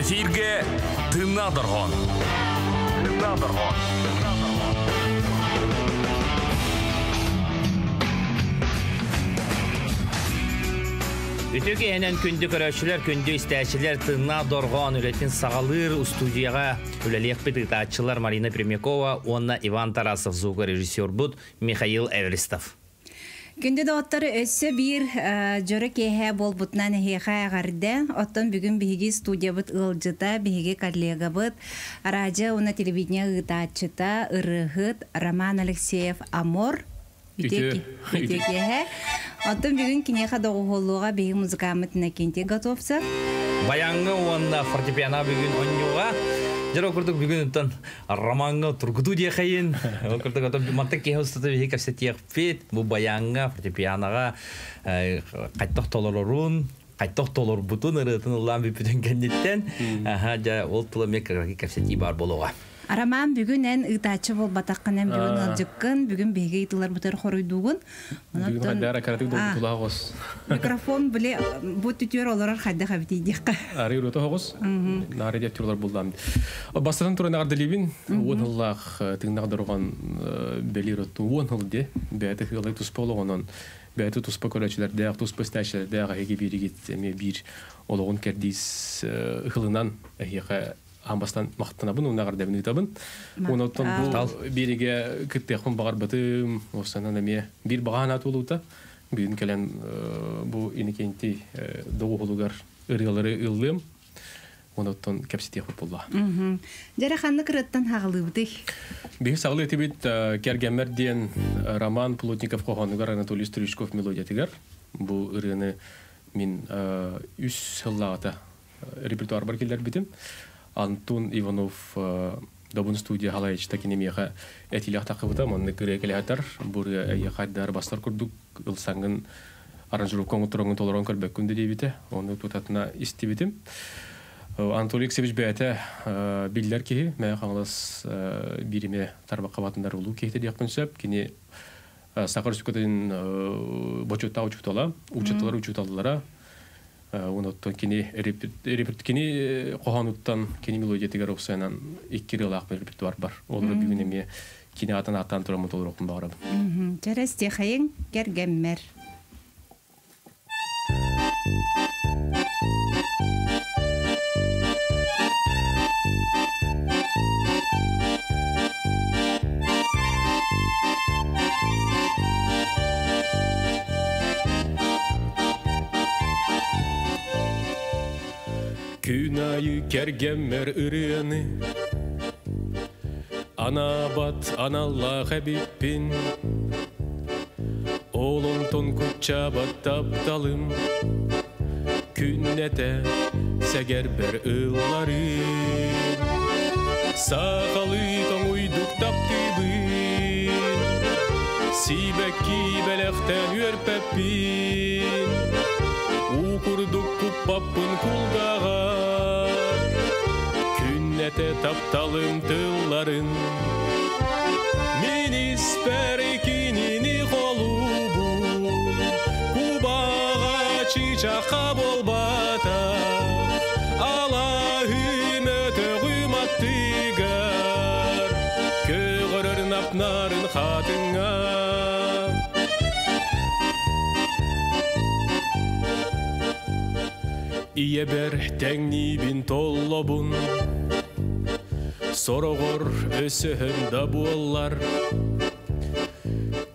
Эфирге тыңна доргон. Өтөке энен күндү көрөчүлөр, күндү истәчилер тыңна доргон үлетин сагалыр студияга үлелек битачылар Марина Пермякова, онна Иван Тарасов, звук режиссер бут Михаил Эверестов. Күндү доттары өссө бир жөрө кеһе болбутнан хеха агарды. Оттон бүгүн биһиги студия бут ылжыта, биһиги коллега бут радио уна телевидение ытачыта ырыгыт Роман Алексеев Амор. Үтеке. Оттон бүгүн кинеха догуулуга биһиги музыкамытына кенте готовса. Баянгы онна фортепиано бүгүн онюга Жара курдук бүгүн романга тургуду дияхайын. Курдук атам мантак кехосту бихи кассетиях фет бу баянга фортепианоға кайттак толорун, кайттак толор бутун ырытын улам бүтүн кеннеттен. Жа ол тула мекка кассети бар болуга. Араман бүгүн эн ытачы бол батакканан бүгүн алжыккын, бүгүн беге итылар бутар хоройдугун. Бүгүн хадара каратык тулагос. Микрофон биле бу түтөр олар хадда хабити дикка. Ари рото хогос. Нари дектерлар булдам. Бастан турана ардылибин, онлах тыңнак дорган белироту онлде, бәте хылы туспологонон, бәте туспоколачылар, дәк туспостачылар, дәк хеги биригит, эме бир ологон кердис хылынан яха Амбастан мақтанабын, оны ағардабын үйтабын. Оны оттан бұл береге күттеқпін бағар бітім, осынан әме бір баған аты олуыта. Бүгін кәлен бұл енекенті доғы олуғар ұрғалары ұлым. Оны оттан кәпсетеқ бұт болла. Жәрі қанны қырыттан хағылы бұдық? Бегі сағылы өте бет кәргәмер ден Роман Плотников қоғанығар Анатолий Стрючков мелодиятығар. Бұл ұрғаны мен үс сыллағата репертуар бар келдер бітім. Антон Иванов Добун студия халайчта кинемияга этилях такыбыта монны кирекелятар бур яхаддар бастар курдук ылсаңын аранжировка оңтороңун толорон көрбөк күндө дебите оны тутатына истибитим Анатолий Алексеевич бәте биллер ки мен каңлас бириме тарба кабатындар улуу кейте дияктын сөп кини сакыр сүкөтөн бочотта учуптала учутталар учутталлара Онуттан кини репертуаркини кохануттан кини мелодиятыгар оксайнан 2 ылак репертуар бар. Олар бүгүн эме кини аттан турамын толорокун багырам. Жарасте хайын кергеммер. Күнайы кергеммер үріні Анабат аналла хабиппин Олонтон күтчабат тапталым Күннете сәгер бір ылларын Сақалы тоң уйдук таптыбын Сибәкки бәләқтен өрпәппин Укурдук куппаппын кулдағар Күннете тапталым тылларын Мен испәрекинini қолубун Кубаға чичақа болбата Аллахым өтіғым аттығар Көгірір напнарын қатыңа Ие бер тәңни бин толлобун Сорогор өсөһөн да буоллар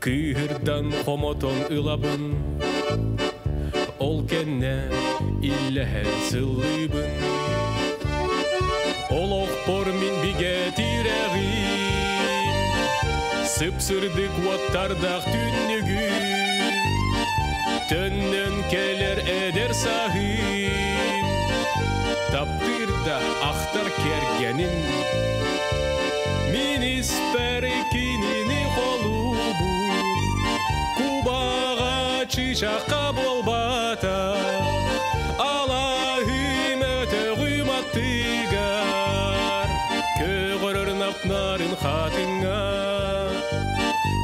Кыһырдан хомотон ылабын Ол кенне иллэһэн сыллыбын Олохпор мин биге тирэгин Сыпсырдык уаттардах түннүгүн Төннөн келер эдер сахын Таптырда ахтар кергенин Мин испәрекинini қолубун Кубаға чичақа болбата Аллахым өтіғым аттығар Көгірір напнарын қатыңа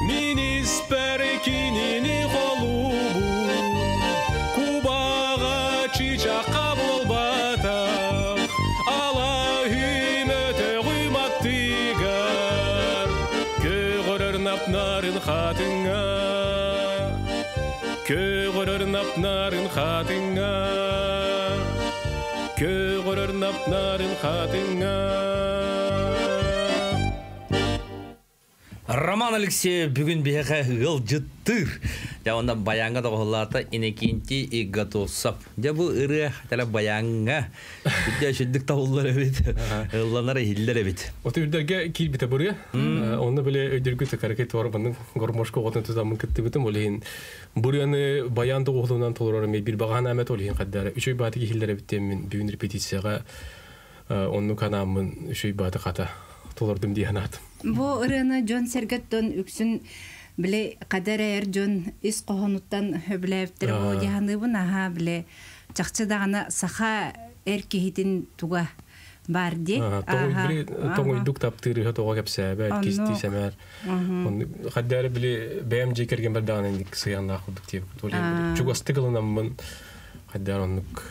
Мин испәрекинini қолубун Кубаға чичақа болбата nарын xatınga Köğürür nap nарын xatınga Роман Алексеев бүгін бияға ғыл жыттыр. Я онда баяңға да ғылата инекенти и готовсап. Я бұл ұры тәлі баяңға. Бүдде шүддік тауылар әбет. Ғылланар әйілдер әбет. Оты үрдерге кел біті бұры. Оны біле өйдергі түкәрекет бар бұның ғормошқа ғотын тұзамын күтті бітім. Олейін бұрыны баянды ғолуынан толырарым. Bir баған әмет олейін қаддары. Үшөй баты кехілдер әбеттен мен бүгін репетицияға оның канамын үшөй баты қата толырдым дейін атым. Бу ырыны Джон Сергеттон үксүн биле кадар эр Джон ис кохонуттан хөблэвтер бу яханыбын аха биле чакчыдагына саха эр кихитин туга бар ди. Тоңой дук таптыры хатога кепсәбә кисти сәмәр. Хаддары биле бәм җекерген бер дан индик сыянна худык дип. Толы чугастыгылынан мен хаддаронлык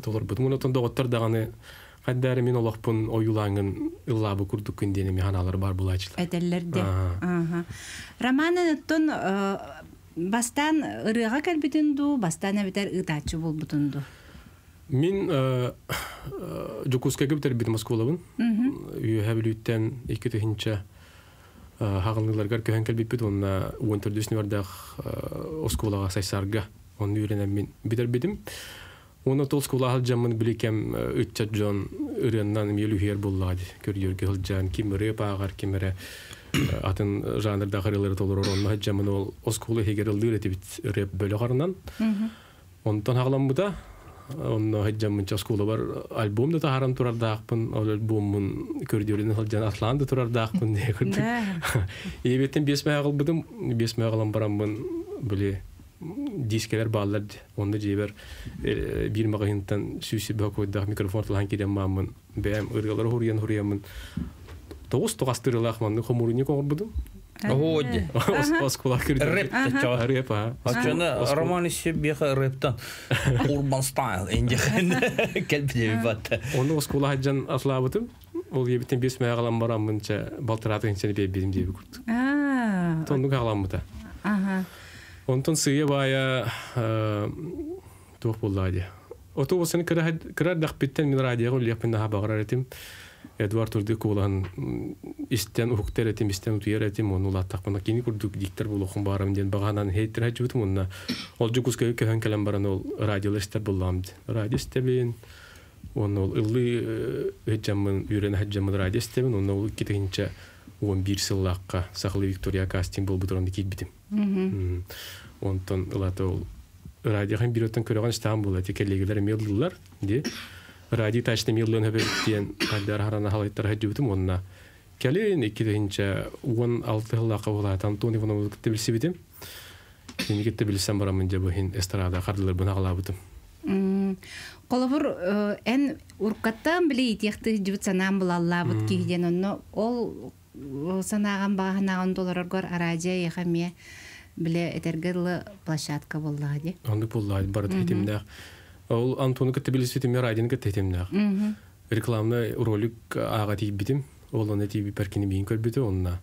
толыр бу. Моны тонда оттар даганы Хаддары мен олақпын ойылаңын ыллабы күрдік күндені механалары бар бұл ачылар. Әдәлләрді. Романын ұттын бастан ырыға кәлбітінду, бастан әбітер ұтачы бол бұтынду? Мен Жокускайға бітер бітім Москвалабын. Үйе білуттен 2-тіхінші хағылыңыларғар көхен кәлбет біт, онына 14-дүсіне бардақ Осквалаға сайсарға. Оны үйренен мен бітер бітім. Оны толскула халжамын биликем үтчат жон ырыннан мелу хер буллады. Көргөргө халжан кимре пагар кимре атын жанрда харылары толорор онна халжамын ол оскула хегерилдир этибит реп бөлө карынан. Онтон хагламбыта онна халжамын часкула бар альбомда тахаран турардакпын. Ол альбомун көргөрүнүн халжан атланды турардакпын деп көрдүк. Эбеттен 5 мягылбыдым, 5 мягылам барамын биле дискелер баллар онда жебер bir магазинтан сүсү бакойдак микрофон тулган кидем мамын бем ыргалар хуриямын тоғыз тоғастырылах манны хомуруни коңорбудум Огоди. Оскула кирди Рэп чаа. Рэп Ачана Роман ise беха рэптан урбан стайл эндехен келбиде бат. Оны оскула хаджан аслабытым. Ол ебитен 5 маягалам барамынча балтыратын сени бебидим деп күрдүк. Тонду каламыта. Онтон сыя бая тух буллади. Отобусын кырар дакпиттен мен радиого лепин хабагар этим. Эдуард Турдыкулан истен ухуктер этим истен утуер этим оны латтакпына кини курдук диктор булухун барам ден баганан хейтер хажутум онна. Ол жукуска көхөн келем баран ол радиолистер булламды. Радиостебин оны ол ыллы хеджамын үйрен хаджамын радиостебин оны ол китинче 11 сыллакка Сахлы Виктория кастинг бол бутуранды кит битим. Онтон ылата ол радиохан бирөттөн көрөгөн стан болот экелегилер мелдылар ди. Радио тачты миллион хөбөттен калдар харана халыттар хаджыбытым онна. Келен 2-нче 16 жылга болат Антони Ивановны кетти билсибитим. Сени кетти билсем барамын деп хин эстрада кардылар буна калабытым. Колобур эн уркаттан биле итекти жибит санам булаллабыт кийден онно ол санаган баганаган долларгар арадия яхаме биле этергелы площадка боллади. Анды боллади барды хитимдә. Ол Антоны кетти билсибитим радионы кетти хитимдә. Рекламны ролик ага тип битим. Ол аны тип перкини бин көрбүтө онна.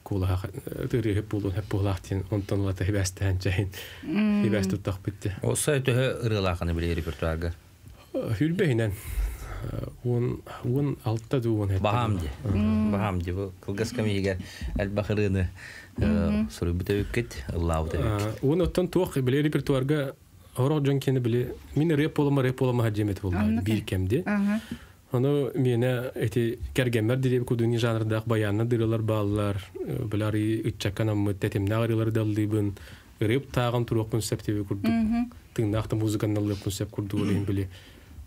Кула тери болдон хеп булактын онтон лата хебастан чейин. Хебасту так битти. O saytı ırılaqını bile repertuarga. Hülbeynen. On altta duon hep. Bahamdi bu kılgaskam yeger el-Bahrını soru bitevket Allahu teala. On ottan toq bile repertuarga Orojon kene bile min rap olama hajemet boldu bir kemdi. Onu mene eti kergemer diye kuduni janrda bayanna diralar ballar bilari ütçakanam müttetim nagrilar daldыбын rap tağan turuq konsepti kurduk. Tığnaqta muzikanallı konsept kurdu olayım bile.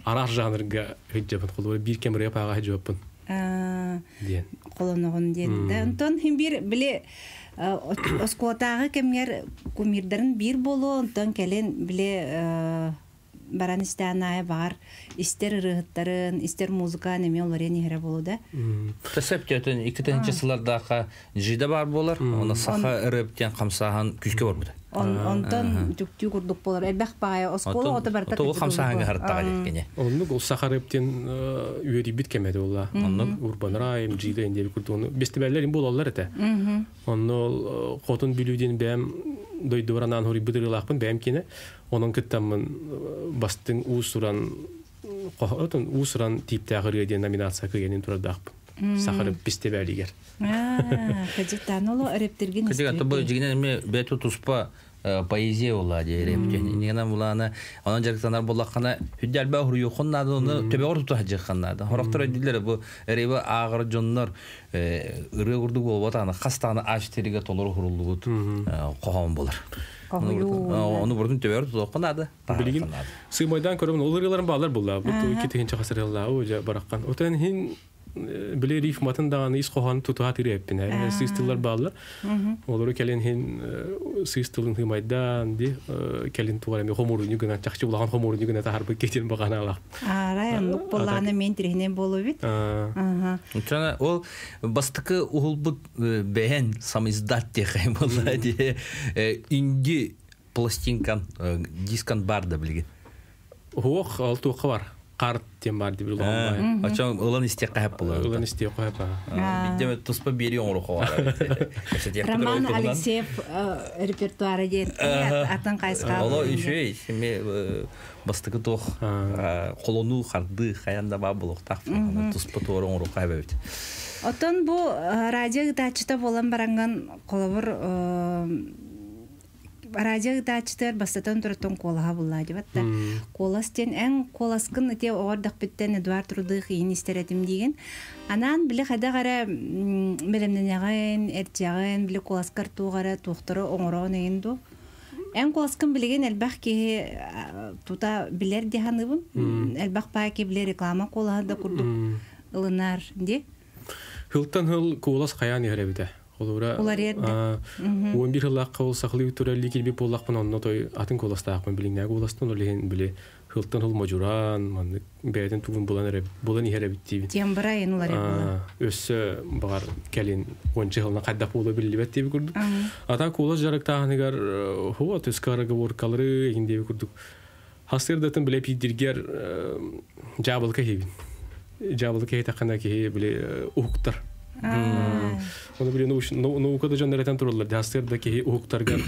Ara janrga hecebet qolur bir kem rap ağa hecebet. Diyen. Qolonuğun diyen. Ondan hem bir bile Oskotagı kemger kumirlerin bir bolu ondan kelen bile baran istanaya var. İster rıhıtların, ister muzika nemi olları nehre bolu da. Taseptiyatın 2-nче сылардаqa jida bar bolar. Ona saha rapten qamsahan küçke var buda. Онтон жүктүү курдук болор. Элбэх бая оскола ота барта. Ото хамсааңа хартага жеткене. Онну гол Сахарептен үеди бит кемеди улла. Урбан райым жиде инде курдуну. Бестебеллерин болалар эте. Онну котун билүүден бәм дойду баранан хори бидирилакпын бәм кине. Онун кыттамын бастын уусуран кохотун уусуран типтагы деген номинация кыйенин турдакпын. Сахарып бестебелигер. Кыжыктан оло эрептерген. Кыжыгаты бу жигинен эме бету туспа поэзия ула дерем. Нигена буланы анан жарыктанар болаккана хүддәлбә хуруйхуннады оны төбөгөр туту хаҗыкканнады. Хорактыр дилер бу эребе агыр жоннор ыры курдук болуп аны хастаны ачтериге толор хурулдугут кохом болар. Onu buradan töver tutuqnadı. Bilgin sığmaydan körüm olurlarım bağlar bullar. Bu kitinçe hasırlar o barakkan. Otan hin bile rif matın dağını is qohan tutuğa tirepin. Her sistemler bağlar. Olur kelin hin sistemin sığmaydan di kelin tuğarım homurunu gına çaqçı bulan homurunu gına tarpı keçin bağana ala. Arayan bollanı men tirihne bolubit. Uçana ol bastıkı uhulbut behen samizdat diye vallahi indi plastinkan diskan barda bilgin. Hoq altı var. Kart diye var diye bilen. Açan olan isteyqa hep bular. Olan isteyqa hep. Bitte tuspa biri onu qoğar. Roman Alexeyev repertuarı diye atan qayısqa. Ola işe şimdi bastıkı toq qolonu xardı xayanda ba buluq taq. Tuspa toru onu qoğar. Oton bu radyo taçta bolan barangan qolabur радио дачтар бастатан туртон колага булла дибатта. Коластен эн коласкын те ордак биттен Эдуард Рудых инистеретим деген. Анан биле хадагара белемненеген, эртягын биле коласкар тугара тухтыры оңорон эгенду. Эн коласкын билеген элбах ки тута билер диханыбын. Элбах паки биле реклама колада курдук ылынар ди. Хылтан хыл колас каян ярабыта. Олар ерде. 11 yıllık kol saklı türelli gibi bollakman onunla toy atın kolastağın bilinne kolastan olehen bile hıltan hıl majuran man beyden tuğun bulan ihere bitti. Tiyambara yenular yapılar. Össe bağır kelin 10 yılına kaddap ola billi betti bir kurduk. Ata kolas jarıktağınıgar hova tüskaraga vorkaları eginde bir kurduk. Hasırdatın bile pidirger jabalka hevin. Jabalka heytakana ki bile uhuktar. Onu bile naukada janlaratan turullar. Dastırdaki uhuktargan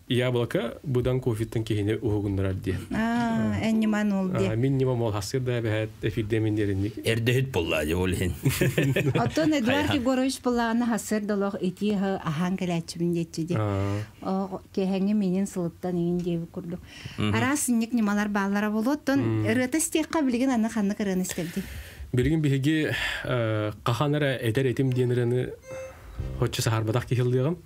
yabalka budan kofitten kehine uhugunlar diye. Enniman ol diye. Minimum ol hasırda ve efirdemin derinlik. Erdehit bolladı olhen. Oton Eduard Goroviç bollağını hasırdalık eti ahangelatçımın geçti. O kehenge menin sılıttan egin diye kurduk. Arasınlık nimalar bağlara bolu. Oton rıta istekka bilgin anı kanlı kırığını istemdi. Birgin bihigi qahanara eder etim diyenlerini hoçça saharbadak kihildiyagam.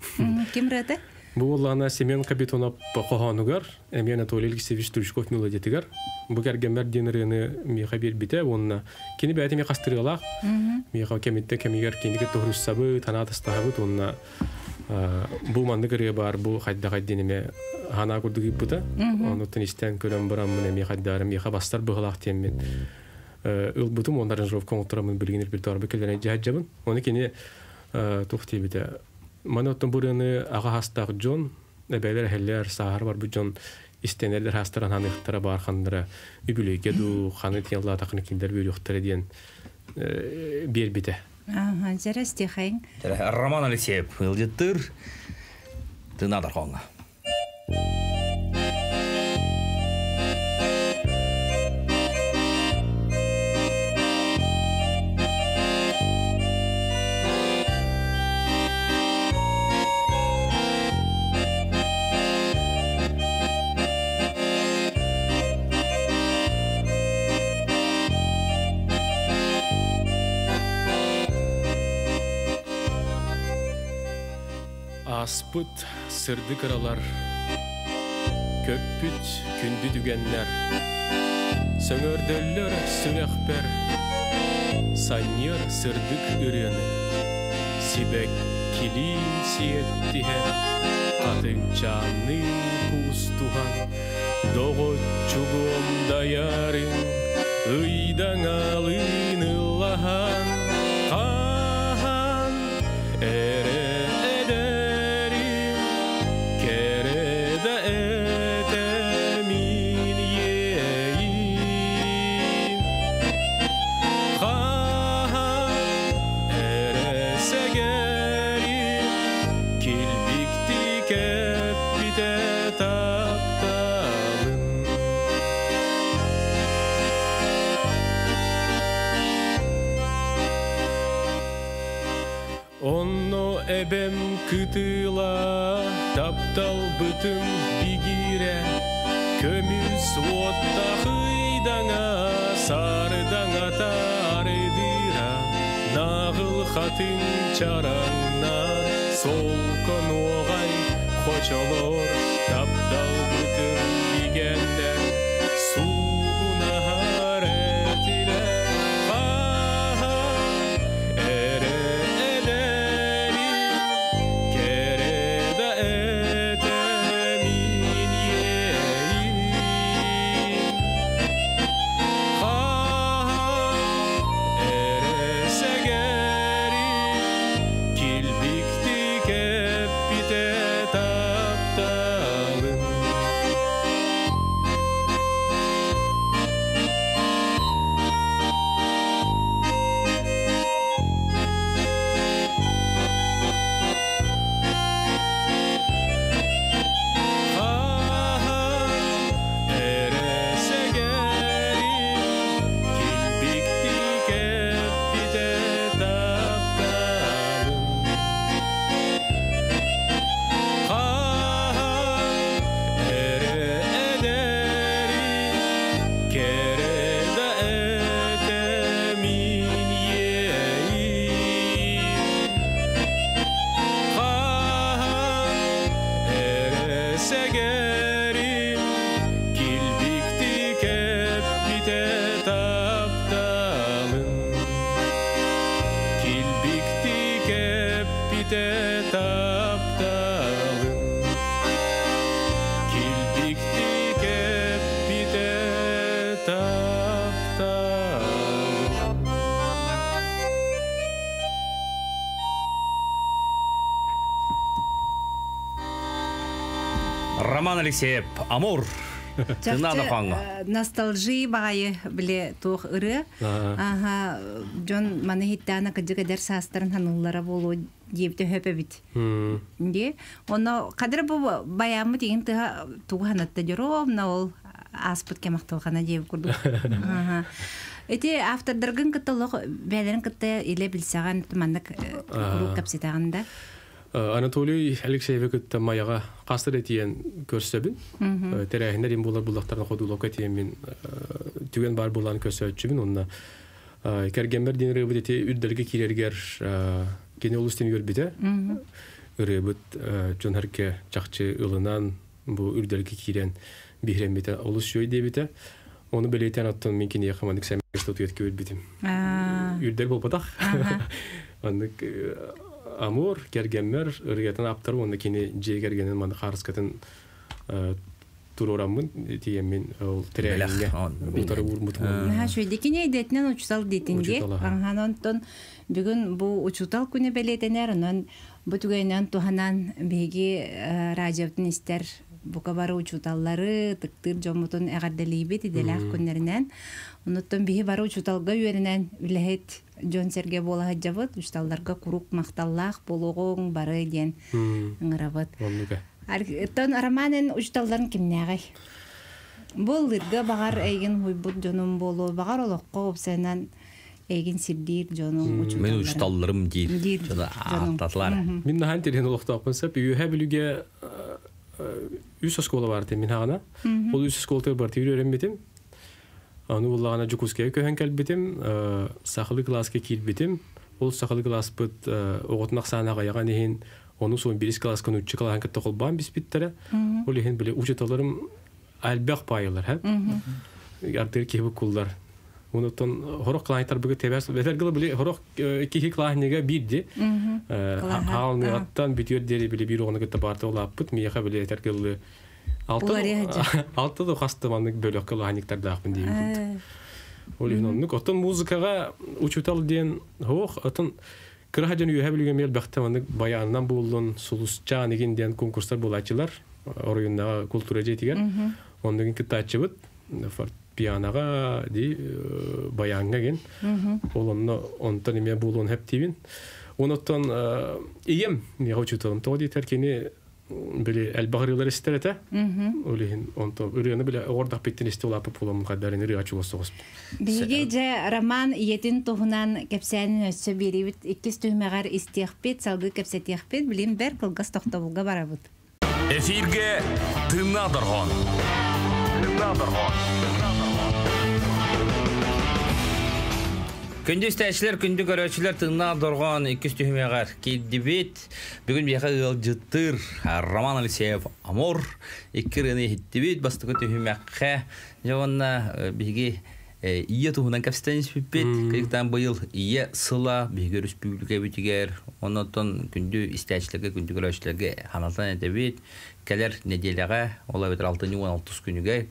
Kim rıta? Bu ollana Semyon Kapitonov qahanugar, Emyan Anatoliy Alexeyevich Turchkov melodiyatigar. Bu kergemer diyenlerini miha bir bite, onna kini beyati mi qastırıqlaq. Miha kemitte kemiger kenike tohrus sabı, tanatas tahabıt, onna bu mandıqırıya bar, bu xayda xaydenime hana kurdugi buta. Onutun isten körüm buramın miha darım, miha bastar bığılaq temmen. Ilbutum onların jovkon oturamın bilginir bir tarafı kelene cihacabın. Onu kini tuhti bite. Manotun buranı ağa hastaq John, ebeyler heller sahar var bu John istenerler hastaran hanıqtara barxandıra übüleyge du xanı tiyalla taqını kinder böyle yoxtara diyen bir bite. Jara istexayin. Roman Alexeyev ılcıttır. Tınadır xonga. Aspıt sırdı kıralar, köppüt kündü dügenler, söngördöller sürehber, sanyer sırdık ürünü, sibek kilin siyetti her, kadın canı kustuhan, doğut çuğum dayarın, ıydan alın ıllahan, kahan ere эбем кытыла таптал бүтүн бигире көмүс отта хыйдаңа сарыдаңа тарыдыра нағыл хатын чараңнан сол конуғай хочолор таптал бүтүн бигенден сугуна харетиле Роман Алексеев, Амур. Тынада фанга. Ностальжи багайы биле тух ыры. Ага, Джон манахиттана кыжыгыдар састырын ханыллара болу дебте хөпе бит. Инде, оны кадыр бу баямы деген туғанатта жором, на ол аспыт кемақтылғана дебі күрді. Эти автордыргын кыттылық, бәлерін кытты иле білсаған тұмандық күріп капсетағында. Анатолий Алексеевич кытта маяга кастыр этиен көрсөбүн. Терехиндер им булар булактарына ходулок этиен мен түген бар булан көрсөчүбүн. Онна кергемер дин рыбыт эти үддерге кирергер кене улустен көрбүтө. Рыбыт жонарке жакчы ылынан бу үрдерге кирен бихрембите улус жой дебите. Onu belirten attım mümkün yakamadık sen stüdyoya görüldüm. Ürdel bolpadak. Anlık Amur kergemler ırgatan aptar onu kini jegergenin manı qarıskatın turoramın diyemin ol treyinge. Utarı vurmut. Ha şöyle kini edetinen uçsal detinge. Anhanonton bugün bu uçutal günü belirtener onun bu tügenen tuhanan begi rajabtın ister bu kabarı uçutalları tıktır jomutun eğerdeliybi didelak günlerinden. Onuttan bihi barı uçutalga yörenen ülehet John Serge bola hajabıt uçutallarga kuruk maktallaq boluğun barı diyen ngırabıt. Ton aramanen uçutalların kimnägay? Bol lirga bağar egin huybut jonum bolu bağar oloqqa opsanan egin sirdir jonum uçutalları. Men uçutallarım deyip tatlar. Min nahan terhen oloqtaqınsa büyühe bilüge üs skola vardı min hana. Ol üs skolta bartı öğrenmedim. Аны уллагана Жукуская көһөн келбитим, сахылы класска кирбитим. Ол сахылы класс бит оготнак санага яган ehen, onu son biris klasскан үччү калган кетте колбан биспиттере. Ол ehen биле учеталарым албак пайылар, ха. Артер кебе куллар. Онутон хорок клайнтар бүге тебес, бетергиле биле хорок кихи клайнега бирди. Хаалны аттан битер дери биле бир оны кетте барты олаппыт, мияха биле тергиле Altta da hastamanlık bölük kılahnikler dağın diyeyim. Olayınlık. Otun muzikaya uçutal diyen hoğ, otun kırhacan üye bilgem yer baktamanlık bayanından buldun sulusça negin diyen konkurslar bulayçılar. Orayında kulturacı etiger. Ondan kıtaçı bud. Piyanaga di bayanga gen. Olanla ondan ime bulun hep diyeyim. Ondan iyem ne uçutalım. Toğdi terkeni bile elbağırılar isterete. Ölehin onto ürünü bile orada bitin istolapı pulamın kadarını riyaçı olsa. Биги же роман иетин туһунан кепсәнин өссө бирибит 2 түймәгәр истиякпит, салгы кепсәтиякпит, билим бер кылгас тохтобулга барабыт. Эфирге тыннадыргон. Күндү истәчләр, күндү көрәчләр тынна дорган 2 түймәгәр кидибит. Бүген бияха ылжыттыр. Роман Алексеев Амор иккирене хиттибит бастыгы түймәккә. Жаванна биге ие туһунан капстенис биппит. Кыйктан быйыл ие сыла биге республика битигер. Оннан күндү истәчләргә, күндү көрәчләргә ханалтан әдәбит. Келер неделяга, ола бит 6-16 күнүгә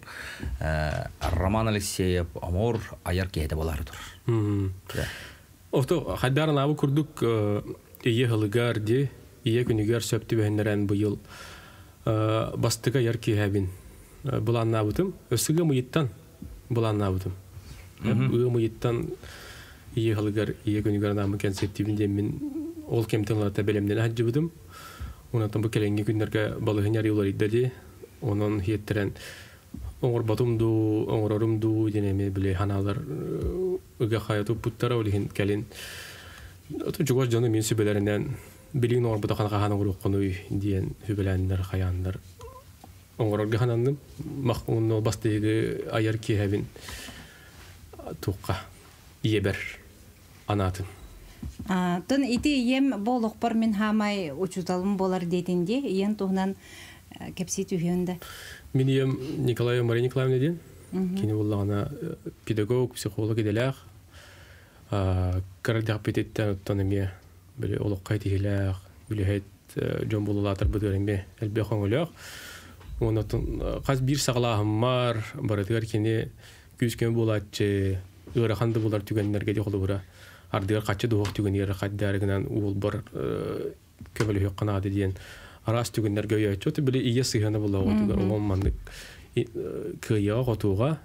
Роман Алексеев Амор аяр кеде болардыр. Ото хаддаран абы курдук ие хылыгар ди, ие күнүгәр сөптү бәһнәрән быйыл бастыга яр киһәбин. Буланна бутым, өсүгә мыйттан буланна бутым. Мыйттан ие хылыгар ие күнүгәр намы концептивинде мен ол кемтенлата белемден хаҗы бутым. Онан бу келенге күннәргә балыгын ярыйлар иде. Онан хиеттерен оңор батумду, оңорорумду денеме биле ханалар ыга хаяту путтара олихин келин. Ото жугаш жаны мен сүбеләреннән билин оңор бутакан хана уруккуну диен сүбеләннәр хаяндар. Оңорорга ханандым. Махмун бастыгы аяр киһәбин туққа иебер анатын. Тон ити ем болохпар мен хамай учуталым болар детинде, ен туһунан кепси түйөндө. Мен ем Николай Мария Николаевна ден. Кини буллагана педагог, психолог иделәх. Карадак пететтен оттанымия биле олоққай тигеләх, биле жон булулатыр быдырымбе әлбе хоңолак. Онотон каз бир саглахым баратыр кини күскөн булатчы, ыраханды булар түгеннәргә ди холура. Ардыгар качы дуох түгеннәр каддарыгынан ул бар көбөлө хакына диен. Арас түгеннәргә яйчоты биле ие сыганы булага түгәр олманлык кыя готуга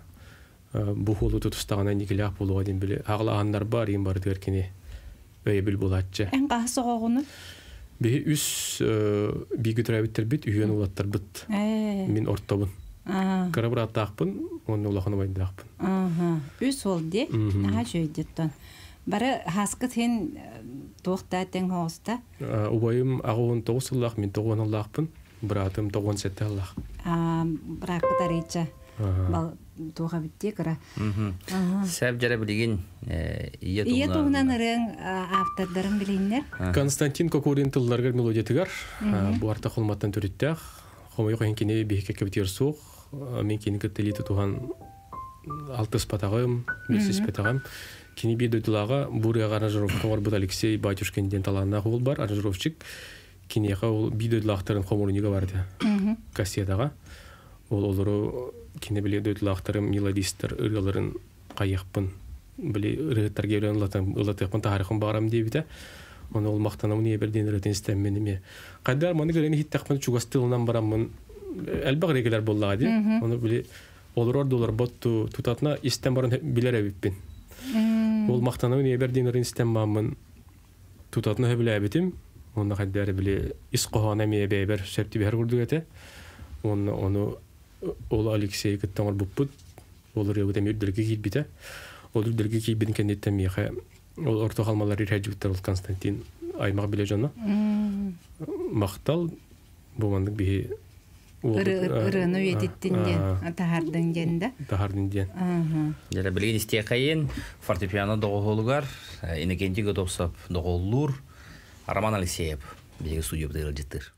бу холу тутустагана никелях булуга дин биле аглаганнар бар ин бар деркене өй бил булатчы. Эн касы гогуну би үс бигүтрәбиттер бит үйөн улаттар бит. Мин ортобун. Карабратакпын, оны улаханы байдакпын. Үс олди. Аха жөйдеттен. Бары хаскыт хен тоқта тең хоста. Убайым агын 9 лах, мен 9 лахпын. Братым 97 лах. Бракы тарича. Бал тоға битте кара. Сәп жара билеген ие туһунан ырын автордарын билиннер. Константин Кокурин тылларга мелодия тигәр. Бу арта холматтан төрүттәк. Хомой кайын кине бихке кебитер сук. Мен кине кеттелите туган 6 спатагым, 5 спатагым. Кини бидотлага бурга аранжировка бар бу Алексей Батюшкин ден таланна хол бар аранжировщик. Кинега ул бидотлактарын хомурнига барды. Кассетага. Ол олору кине биле дотлактарым мелодистер ыргаларын кайыкпын. Биле ырыттарга өйрөнлатам, ылатыпын тарихын барам дебите. Оны ол мактанам не берден ретен истемменеме. Кайдар маны гөрен хиттакпын чугастылынан барамын. Әлбәг регелер буллага ди. Оны биле олорор доллар ботту тутатна истем барын билеребиппин. Ол мактанам не берден ретен истеммамын. Тутатна билебитим. Оны кайдар биле исқохана мебер септи бер гурдугете. Оны ол Алексей кеттаңар буппут. Олар ебедем үрдерге килбите. Ол үрдерге килбидин кенеттен миха. Ол орто калмалар ирхажуттар ол Константин аймак биле жона. Мактал бумандык би ырыны үетиттинден тахардын денде. Тахардын ден. Жара билген истекайын фортепиано доголугар, инекенти готовсап доголлур. Роман Алексеев биге студияда ылжыттыр.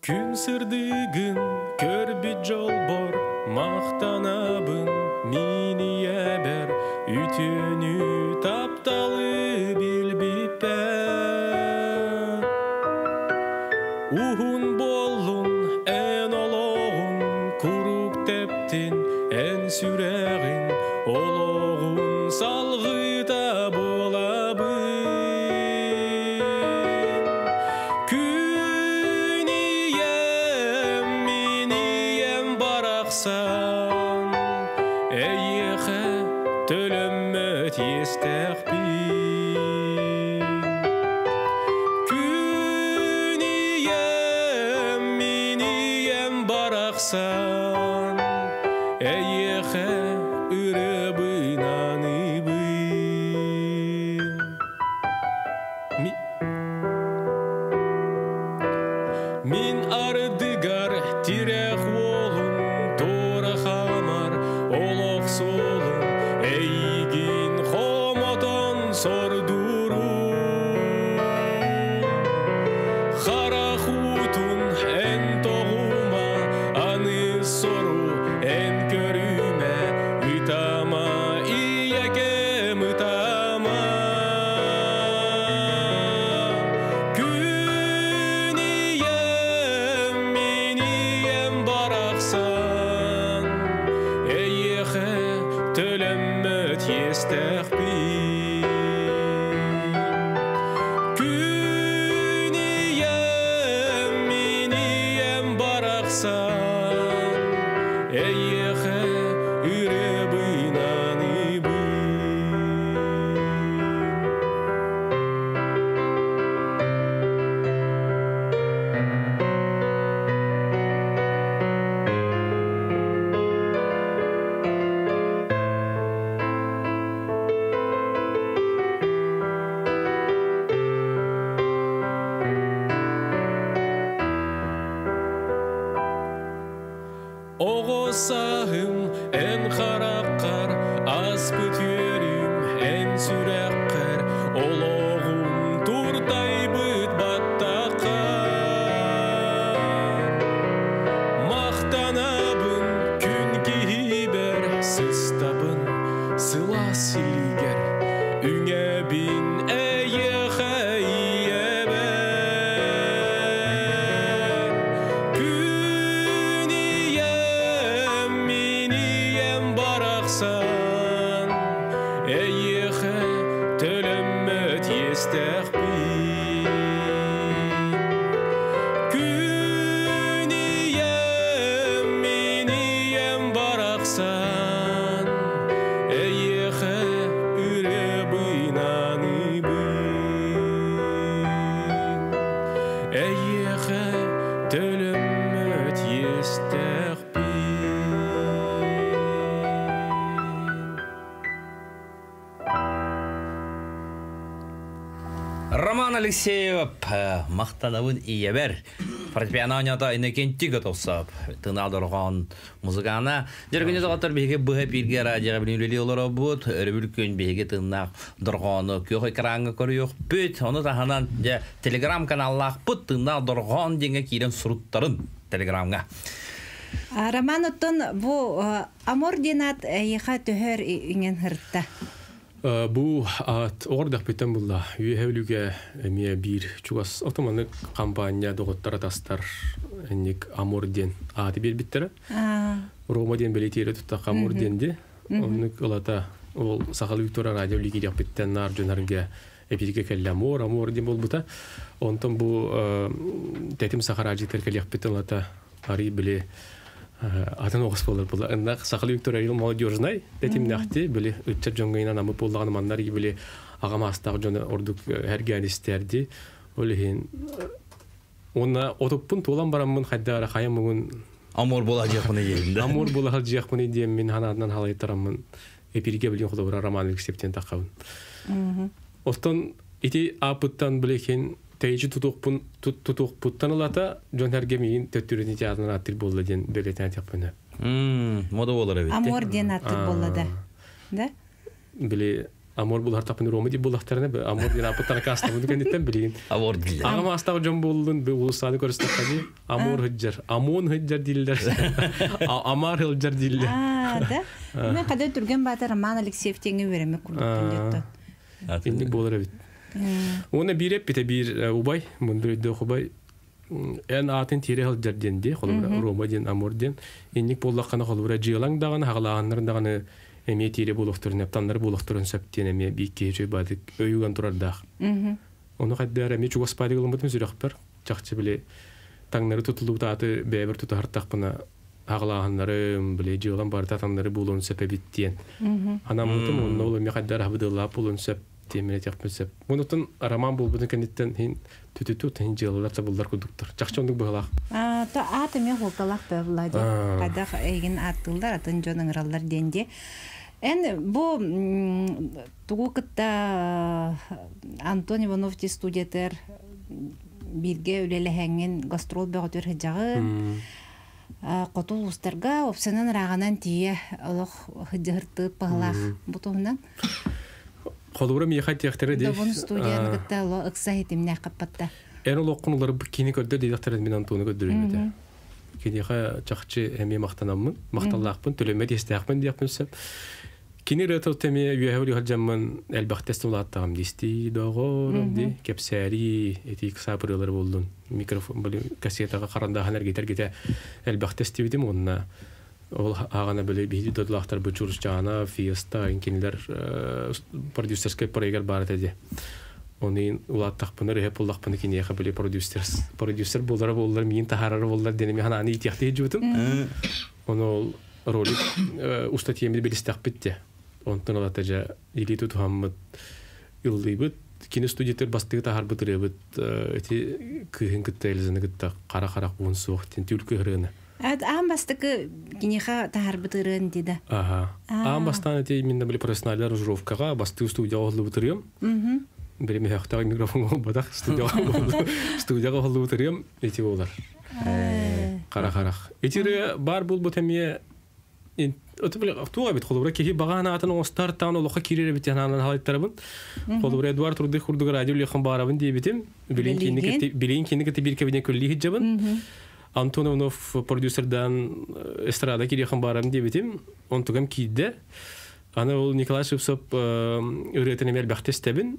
Күн сырдыгын көрбит жол бор, мақтанабын мини ебер, үтүнү тапталы билбиппе. Ухун болун эн ологун, курук тептин эн сүрегин, ологун салгыта болабын. Эйеха төлөммөт естәхпи Күнием минием барақсан Эйеха үрі быйнаны быйн Мин ардыгар тирэх волын Тора хамар олох солын Эйгин хомотон сордурун Харахутун эн тоғума Аны сору эн көрүмэ Ытама иякем ытама Күнием минием барақсан Эйеха төлөммөт естәхпи Күнием минием барақсан Эйеха үрі быйнаны быйн Оғосағым ән қараққар, аспы түрім ән сүрәққар, олоғым туртай бұд баттаққар. Мақтанабын күн кейбер, сыстабын сыла сілгер, үңәбін әйе қайебер. Күнием минием барақсан, әйеқі төлөммөт естәхпи. Күнием минием барақсан, әйеқі үрі быйнаны быйн. Әйеқі төлөммөт естәхпи. Роман Алексеев мақтанабын иебер. Фортепиано ойната инекенти готовсап. Тынадырған музыканы. Жергені зағаттар беге бұға бірге радиоға білімлелі олар бұд. Өрбүлкөн беге тыннақ дұрғаны көй қараңғы көріyok бүт. Оны таханан телеграм каналлақ бұд тынадырған денге кейден сұруттарын телеграмға. Роман оттон бу амор динат еха төхөр инген хыртта. Бу ордах битен булла. Үйәвлүгә мия бир чугас автоматик компания доготтар тастар ник аморден аты бир биттер. Ромаден белетире тутта аморденди. Оны кылата ол Сахал Виктория радио лиги биттен нар жөнәргә эпидике келле аморден болбута. Онтон бу тетим Сахараҗи теркелек биттен лата ари биле атын оғыс болар бұл. Ындақ Сахал Виктория ел молодежный, тетим нәхти, білі үтчер жоңғайна намы болдаған мандар, білі ағама астағы жоны ордық әрген істерді. Олеген, оны отыппын толан барамын қайдары қайым мұғын... Амор бола жақпыны елінде. Амор бола жақпыны дейін мен ханадынан халайттарамын эпирге білген құда бұра Роман Алексеевтен таққабын. Остан, ити апыттан білекен тәйші тұтуқпұттан ұлата, жон әргемейін төттүрін театрын аттыр болды ден бөлетен текпіні. Мода болар әбетті. Амор ден аттыр болды. Да? Біле, амор бұл артапыны ромади болақтарына, амор ден апыттан қастамын кәндеттен білеген. Амор дилер. Ағама астағы жон болдың, бұл ұлыстаны көрістіққади, амор хүджар, амон хүджар дейлер, амар хүджар дейлер. Да? Мен қадай түрген баты Роман Алексеевтенге вереме күрдіктен жеттен. Ендік болар әбет. Оны биреп бите бир убай, мундурда хубай. Эн атын тире хал жарденде, холбура ромаден аморден. Инник боллаккана холбура жыйлаң даганы, хагалаганнар даганы эме тире болуктурун, аптандар болуктурун саптен эме биккече бадык өйгөн турардак. Оны каддар эме чугас падыгылым бүтүн сүрөкпер. Жакчы биле таңнары тутулуу тааты бебер тутартак бына ағылағанларым, біле жылан бартатанлары болуын сөп әбіттен. Анамытым, оның олы меқаддар абыдылап болуын сөп, теміне текпін сөп. Мұнытын роман бол бұдың кәнеттен түтүту тән жылыларда бұлдар күдіктір. Жақшы ондық бұғылақ? Аты мен қолталақ бұғылады. Қадақ әйген аттылдар, атын жонын ұралар денде. Бұл тұғы күтті Антон Ивановти студиятер бірге өлелі әңген гастрол бәғытыр хыджағы. Қотул ұстарға опсынан рағанан тие олық хыджығырты пағылақ бұтығынан. Қолуырым еқай тияқтары де. Добын студияны күтті олық ұқса етіміне қаппатта. Әр олық құнылары кені көрді дейдіқтары мен Антоны көрдір емеді. Кенеға жақшы әме мақтанамын, мақталақпын, төлеме дестіақпын deyapын сөп. Кені рәті өтеме үйәуілі қалжамын әлбақтесті олаттағым десті доғырым де. Кепсәрі, әті қыса бұрылар болдың. Микрофон, кассетаға қарандағанар кетер-кете әлбақтесті өтем онына. Ол ағана білі бейді додылақтар бұчырыс жағана, фиеста, кенелер продюсерскай проегер бар әтеді. Оның улаттақпыны, рәп олдақпыны кенеяға білі продюсер болдары мен тахарары болдары денеме хананы итияқты ежі Оны ол ролик уста темеді білістақ бітті. Онтын олатта жа елеті тұхаммыд үлдейбіт. Кені студиятер бастығы тахар бұтыребіт. Әте күйін күтті әлізіні күтті қара-қарақ бұғын соқтен түлкі ғырығыны. Ағын бастығы кенеға тахар бұтырығын деді. Ағын бастан әте мен білі профессионалдар журовкаға бастығы студияға олды бұтырем. Білі мехақтағы микрофон олбадақ студияға олды бұтырем. Әте олар. Қара-қарақ. Әтері бар бұл бұтәмие Туға бит қолыбыра кеге бағана атын оңыстар тағын олыққа керері бит яғынан халайттарабын. Қолыбыра Эдуард Рудық құрдығы радио леқын бағарабын дейбітім. Білейін кені кәті бір кәбінен көлі хиджабын. Антон Иванов продюсердан эстрада кереқын бағарабын дейбітім. Он тұғам кейді. Аны ол Николай Шыпсоп үретінем әлбәқтестәбін.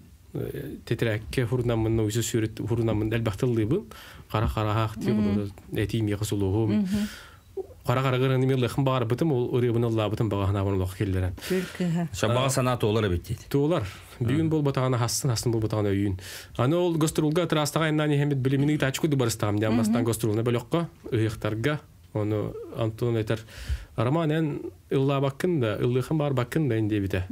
Тетрәкке хұрнамын, өйсі сүйрет хұрнамын әлбәқтілдейбін. Қара-қарағақ дейбін. Қара-қарағырын мен лықын бағар бұтым, ол үребін ұлла бұтым бағағына бұны лұқ келдерін. Шабаға санаты олар әбеттейді? Туолар. Бүгін бұл бұтағана хасын бұл бұтағана үйін. Аны ол гострулға тұрастаға еннан ехемет білі менің тачы көді барыстағым. Дәмастан гострулына бөліққа, ұйықтарға. Оны Антон әтір Роман ән ұлла баққын да, ұллықын бар баққын да енде біті.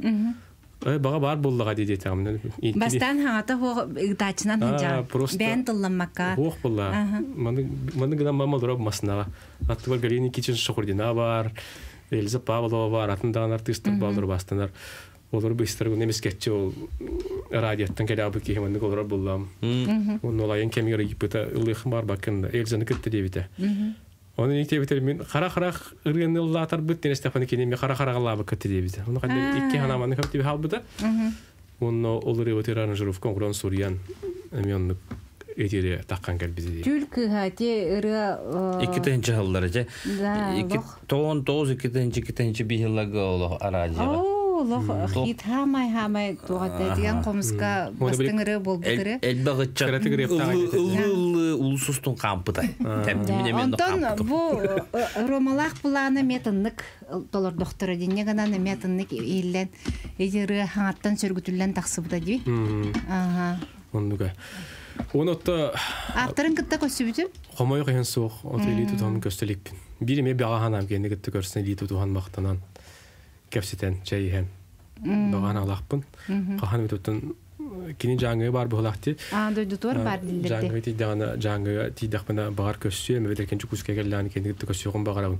Баға бар болдыға дейді етағым. Бастан хаңата ұғытачынан хынжан. Бән тұлламаққа. Оқ болла. Маны ғынан мамалдыра бұмасынаға. Атты бар Галини Кичин Шақұрдина бар. Эльза Павлова бар. Атындағын артистер балдыр бастанар. Олар бұйыстар ғын емес кетчі ол радиоттан кәлі абы кейіманды олар боллам. Оның олайын кәмегер егіпіті ұллықын бар баққында. Эльзаны күтті дебіті. Оны некте бітер мен қара-қарақ үрген ұллатар бұттен estafаны кенеме қара-қарақ лабы күтті дебіті. Оны қандай екке ханаманы көптебі хал бұты. Оны олар өтер арынжыров конкурен Суриян әменік етері таққан кәлбізі дейі. Түлкі ғати үрі... 2-тінші жылдары же. 2-2-2-2 бейілігі олы арадияға. Олық хит хамай туғатты деген қомысқа бастың үрі бол бұтыры. Әлбәғытчақ ұлысыстың қампытай. Онтон бұл ромалақ бұланы метінлік долар доқтыры дене ғананы метінлік елден едері хаңаттан сөргітілден тақсы бұта дей. Оннуға. Оны отты... Ақтарын күтті көсі бүтім? Қомай қайын соқ, оты елі тұтуғанын көстелікпін. Біріме бағағанам кені күтті көрсіне елі тұтуған мақтанан. Кәпсетен чәй һәм бағана алақпын. Қахан өтіптін кені жаңғы бар бұғылақты. Дойдутор бар дилдерді. Жаңғы тейдіғана жаңғы тейдіқпіна бағар көсі, мәбет әкенші күске кәліләні кені күтті көсі оғын бағарауын.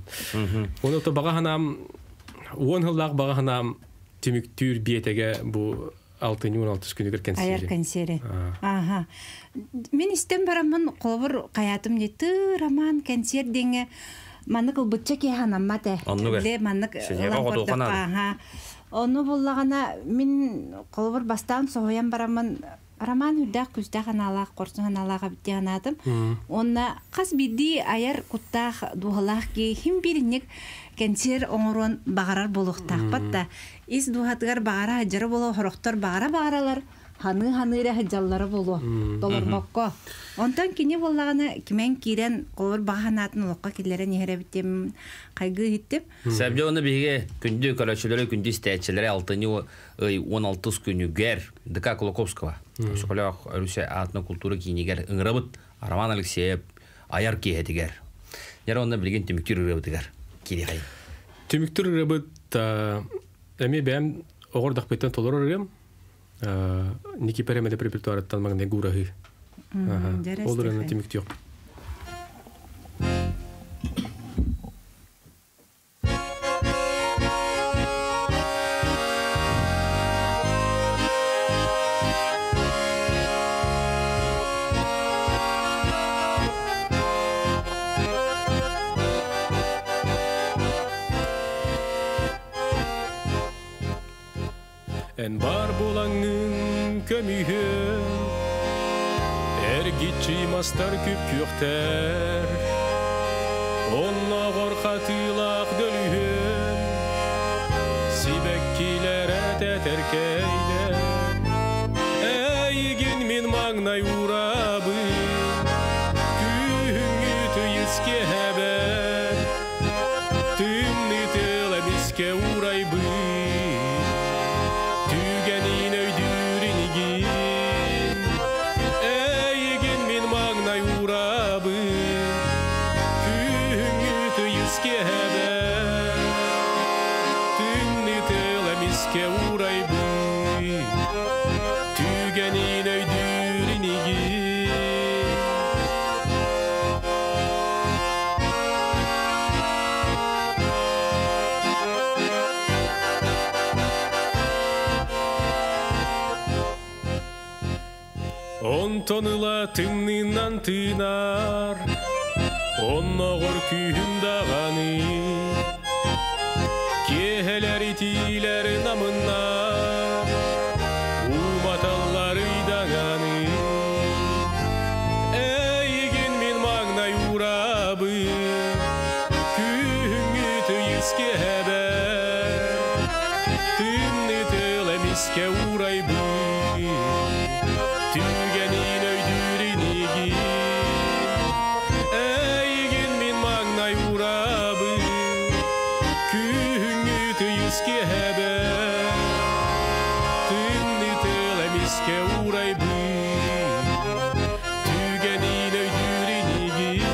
Оны өтті бағағанам, 10 жыллақ бағағанам түміктүр бетеге бұл 6-16 күнігір кәнсері. Аяр кәнсері. Мен істен барамын қолыбыр қаятым деті, роман кәнсер денге манық ұлбытча ке ханамматы. Манық ұлан Оны болағана мен қолыбыр бастан соғаян барамын роман үрдәк күздәк аналақ, қорсын аналаға бітті анадым. Онна қас биді аяр құттақ дуғалақ ке хим бірінік кәнсер оңырын бағарар болуқтақ батта. Ис дуғатығар бағара хаджары болу, хорықтар бағаралар. Ханы-ханыра хаджаллары болу, долар баққа. Онтан кені болағаны кемен кейден қолыр бағанатын ұлыққа келерін ехері біттем, қайғы хиттім. Сәбде оны біге күнді көрәшілері, күнді істәтшілері 16 күнігер ДК Кулаковского. Соколақ Русия атына культура кейінегер ұңырабыт Роман Алексеев аяр кейетігер. Нері оны білген түміктер үребітігер. кири хай. Түмүктүр рыбыт эми бэм оғырдақ беттен толыр өрем. Ники перемеде репертуарыттан маңдай гурахы. Ол өрені түмікті yok. En бар болаңын көмүйін Әргетші мастар көп көқтер Онна қорқатылақ дөлүйін Сибәккілер әтәтәркәйлер Әйген мен маңнай урабы Күңі түйіске әбәр Түмні тәләбіске урайбы Онтоныла тымнынан тынар Онноғыр күйін дағаны Кехелер итилер намынар Уматаллар ыйдағаны Әйген мен маңнай урабы Күңі түйіске әбәр Тымны тылыміске урайбы Түгенін өйдүрінегі Әйген мен маңнай урабы Күңі түйіске әбәр Түнні тылыміске урайбы Түгенін өйдүрінегі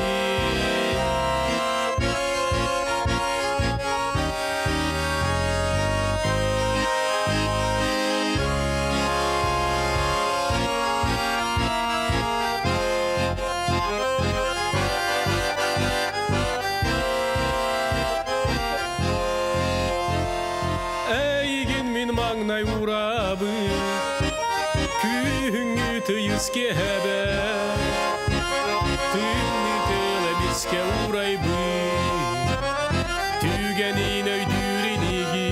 Маңнай урабы Күңі түйіске әбәр Түнні тылыміске урайбы Түгенін өйдүрінегі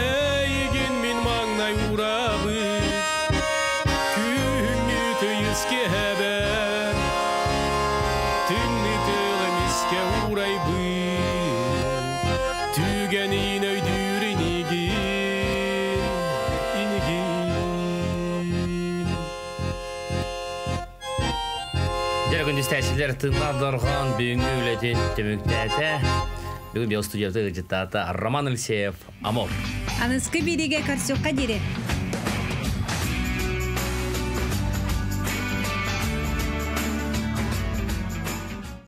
Әйген мен маңнай урабы Күңі түйіске әбәр Түнні тылыміске урайбы Түгенін өйдүрінегі Жаргондис тәсілер тыңладырған бүгінгі өлетін түміктәті. Бүгін бел студияты ғыжыттаты Роман Алексеев, Амор. Анысқы береге карсюққа дере.